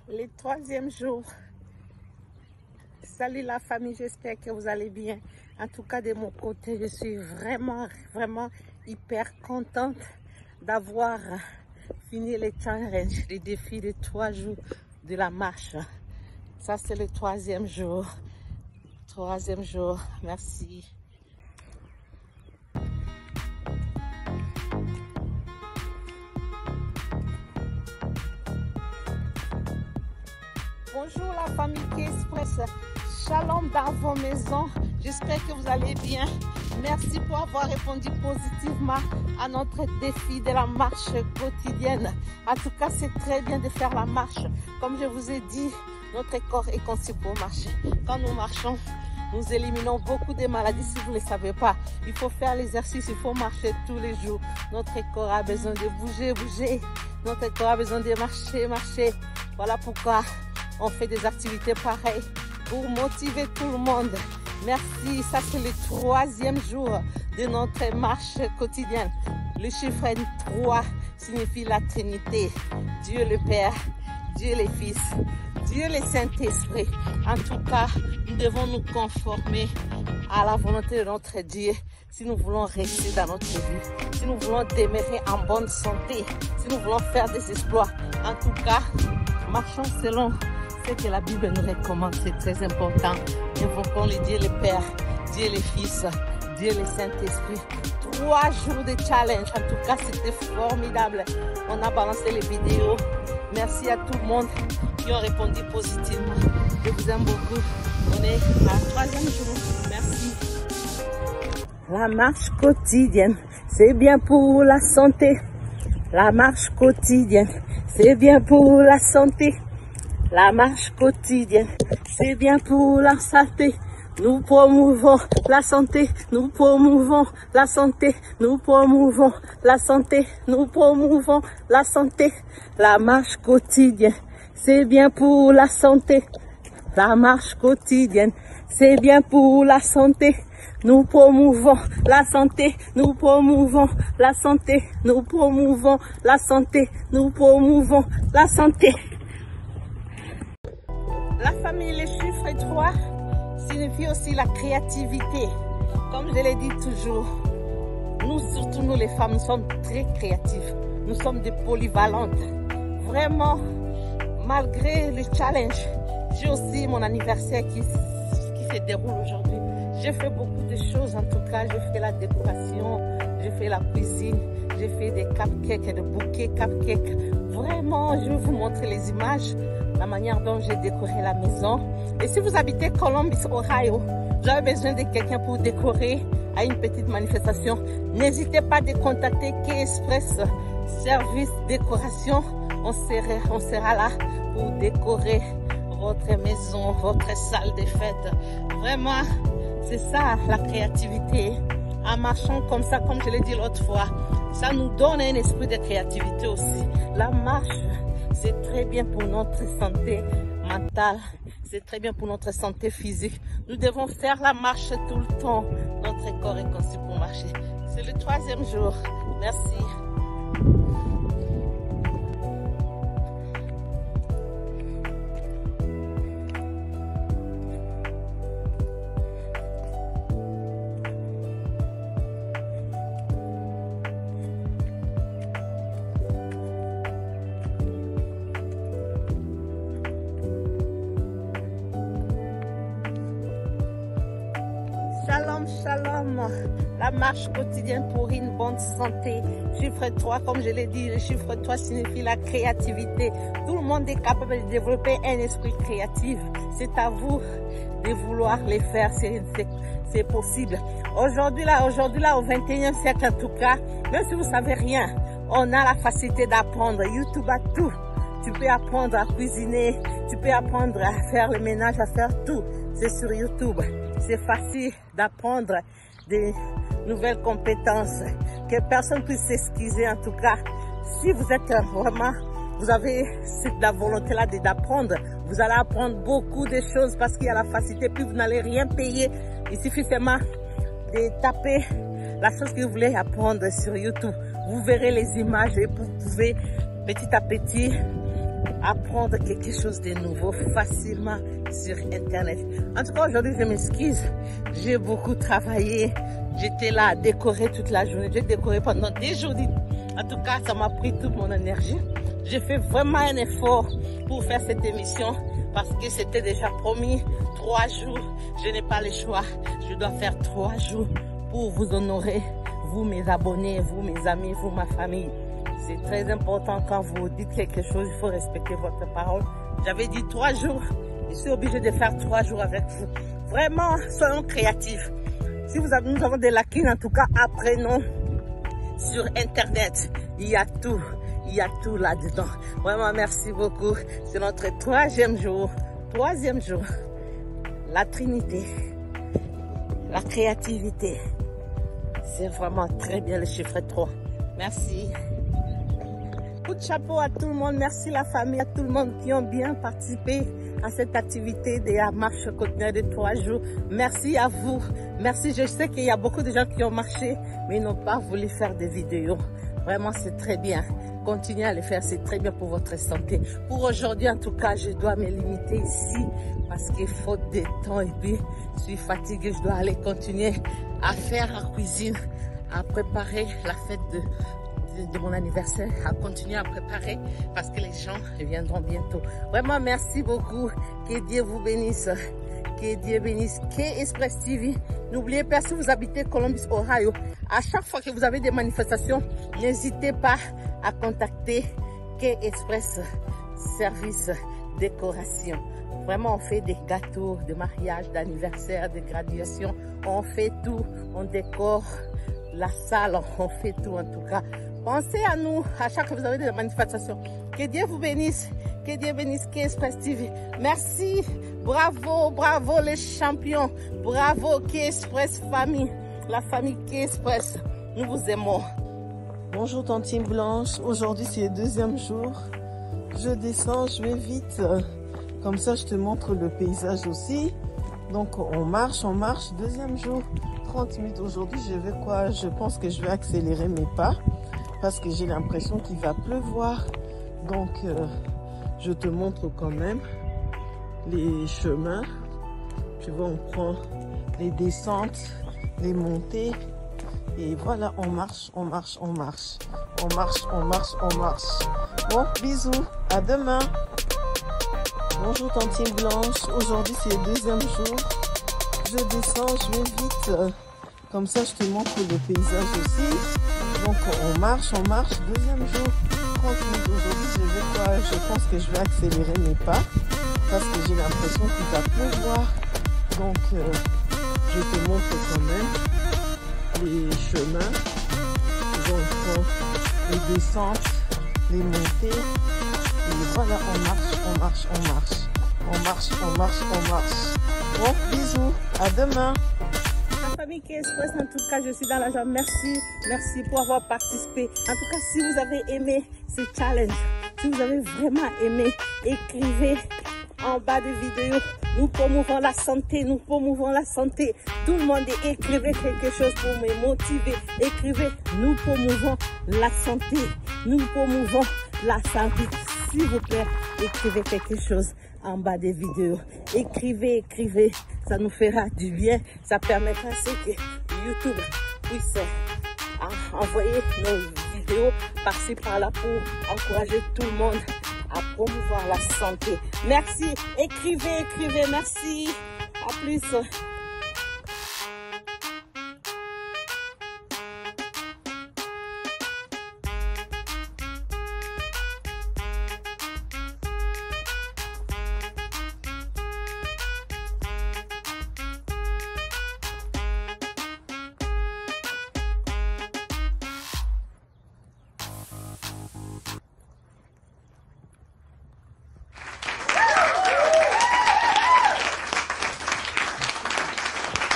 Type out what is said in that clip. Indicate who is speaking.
Speaker 1: Le troisième jour. Salut la famille, j'espère que vous allez bien. En tout cas, de mon côté, je suis vraiment hyper contente d'avoir fini les challenges, les défis de 3 jours de la marche. Ça, c'est le troisième jour. Troisième jour, merci. Bonjour la famille K-Express, shalom dans vos maisons, j'espère que vous allez bien. Merci pour avoir répondu positivement à notre défi de la marche quotidienne. En tout cas, c'est très bien de faire la marche. Comme je vous ai dit, notre corps est conçu pour marcher. Quand nous marchons, nous éliminons beaucoup de maladies si vous ne le savez pas. Il faut faire l'exercice, il faut marcher tous les jours. Notre corps a besoin de bouger. Notre corps a besoin de marcher. Voilà pourquoi on fait des activités pareilles pour motiver tout le monde. Merci, ça c'est le troisième jour de notre marche quotidienne. Le chiffre 3 signifie la Trinité. Dieu le Père, Dieu le Fils, Dieu le Saint-Esprit. En tout cas, nous devons nous conformer à la volonté de notre Dieu si nous voulons rester dans notre vie, si nous voulons demeurer en bonne santé, si nous voulons faire des exploits. En tout cas, marchons selon ce que la Bible nous recommande, c'est très important. Invoquons le Dieu le Père, Dieu le Fils, Dieu le Saint-Esprit. 3 jours de challenge, en tout cas c'était formidable. On a balancé les vidéos. Merci à tout le monde qui ont répondu positivement. Je vous aime beaucoup. On est à 3e jour. Merci. La marche quotidienne, c'est bien pour la santé. La marche quotidienne, c'est bien pour la santé. La marche quotidienne, c'est bien pour la santé. Nous promouvons la santé, nous promouvons la santé, nous promouvons la santé, nous promouvons la santé. La marche quotidienne, c'est bien pour la santé. La marche quotidienne, c'est bien pour la santé. Nous promouvons la santé, nous promouvons la santé, nous promouvons la santé, nous promouvons la santé. La famille, le chiffre 3 signifie aussi la créativité. Comme je l'ai dit toujours, nous, surtout nous les femmes, nous sommes très créatives. Nous sommes des polyvalentes. Vraiment, malgré le challenge, j'ai aussi mon anniversaire qui se déroule aujourd'hui. J'ai fait beaucoup de choses en tout cas. J'ai fait la décoration, j'ai fait la cuisine, j'ai fait des cupcakes, des bouquets cupcakes. Vraiment, je vais vous montrer les images, la manière dont j'ai décoré la maison. Et si vous habitez Columbus, Ohio, vous avez besoin de quelqu'un pour décorer à une petite manifestation, n'hésitez pas à contacter K-Express Service Décoration. On sera là pour décorer votre maison, votre salle de fête. Vraiment, c'est ça la créativité. En marchant comme ça, comme je l'ai dit l'autre fois, ça nous donne un esprit de créativité aussi. La marche, c'est très bien pour notre santé mentale, c'est très bien pour notre santé physique. Nous devons faire la marche tout le temps. Notre corps est conçu pour marcher. C'est le 3e jour. Merci. Shalom, shalom. La marche quotidienne pour une bonne santé. Chiffre 3, comme je l'ai dit, le chiffre 3 signifie la créativité. Tout le monde est capable de développer un esprit créatif. C'est à vous de vouloir le faire, c'est possible. Aujourd'hui là, au 21e siècle en tout cas, même si vous savez rien, on a la facilité d'apprendre. YouTube a tout. Tu peux apprendre à cuisiner, tu peux apprendre à faire le ménage, à faire tout. C'est sur YouTube. C'est facile d'apprendre des nouvelles compétences. Que personne puisse s'excuser en tout cas. Si vous êtes vraiment, vous avez la volonté là d'apprendre, vous allez apprendre beaucoup de choses parce qu'il y a la facilité, puis vous n'allez rien payer. Il suffit seulement de taper la chose que vous voulez apprendre sur YouTube. Vous verrez les images et vous pouvez petit à petit apprendre quelque chose de nouveau facilement sur Internet. En tout cas, aujourd'hui, je m'excuse. J'ai beaucoup travaillé. J'étais là à décorer toute la journée. J'ai décoré pendant des jours. En tout cas, ça m'a pris toute mon énergie. J'ai fait vraiment un effort pour faire cette émission parce que c'était déjà promis. 3 jours, je n'ai pas le choix. Je dois faire 3 jours pour vous honorer, vous mes abonnés, vous mes amis, vous ma famille. C'est très important quand vous dites quelque chose, il faut respecter votre parole. J'avais dit 3 jours, je suis obligée de faire 3 jours avec vous. Vraiment, soyons créatifs. Si nous avons des lacunes, en tout cas, apprenons sur Internet. Il y a tout là-dedans. Vraiment, merci beaucoup. C'est notre 3e jour. 3e jour. La Trinité. La créativité. C'est vraiment très bien le chiffre 3. Merci. Coup de chapeau à tout le monde. Merci la famille, à tout le monde qui ont bien participé à cette activité de la marche quotidienne de 3 jours. Merci à vous. Merci. Je sais qu'il y a beaucoup de gens qui ont marché, mais ils n'ont pas voulu faire des vidéos. Vraiment, c'est très bien. Continuez à le faire, c'est très bien pour votre santé. Pour aujourd'hui, en tout cas, je dois me limiter ici parce qu'il faut de temps et puis je suis fatiguée. Je dois aller continuer à faire la cuisine, à préparer la fête de mon anniversaire, à continuer à préparer parce que les gens viendront bientôt. Vraiment, merci beaucoup. Que Dieu vous bénisse. Que Dieu bénisse. K-Express TV. N'oubliez pas, si vous habitez Columbus, Ohio, à chaque fois que vous avez des manifestations, n'hésitez pas à contacter K-Express Service Décoration. Vraiment, on fait des gâteaux de mariage, d'anniversaire, de graduation. On fait tout. On décore la salle. On fait tout en tout cas. Pensez à nous à chaque fois que vous avez des manifestations. Que Dieu vous bénisse. Que Dieu bénisse K-Express TV. Merci. Bravo, bravo les champions. Bravo K-Express famille. La famille K-Express. Nous vous aimons.
Speaker 2: Bonjour Tantine Blanche. Aujourd'hui c'est le 2e jour. Je descends, je vais vite. Comme ça je te montre le paysage aussi. Donc on marche. 2e jour. 30 minutes aujourd'hui. Je pense que je vais accélérer mes pas. Parce que j'ai l'impression qu'il va pleuvoir. Donc, je te montre quand même les chemins. Tu vois, on prend les descentes, les montées. Et voilà, on marche. Bon, bisous. À demain. Bonjour Tantine Blanche. Aujourd'hui, c'est le 2e jour. Je descends, je vais vite. Comme ça, je te montre le paysage aussi. Donc on marche, 2e jour, 30 minutes aujourd'hui, je pense que je vais accélérer mes pas parce que j'ai l'impression qu'il va pleuvoir. Donc je te montre quand même les chemins. Donc on prend les descentes, les montées. Et voilà, on marche. Bon, bisous, à demain.
Speaker 1: Famille K-Express, en tout cas, je suis dans la joie. Merci pour avoir participé. En tout cas, si vous avez aimé ce challenge, si vous avez vraiment aimé, écrivez en bas de vidéo. Nous promouvons la santé, Tout le monde écrivez quelque chose pour me motiver. Écrivez, nous promouvons la santé. S'il vous plaît, écrivez quelque chose en bas des vidéos. Écrivez. Ça nous fera du bien. Ça permettra que YouTube puisse envoyer nos vidéos par-ci par-là pour encourager tout le monde à promouvoir la santé. Merci. Écrivez. Merci. À plus.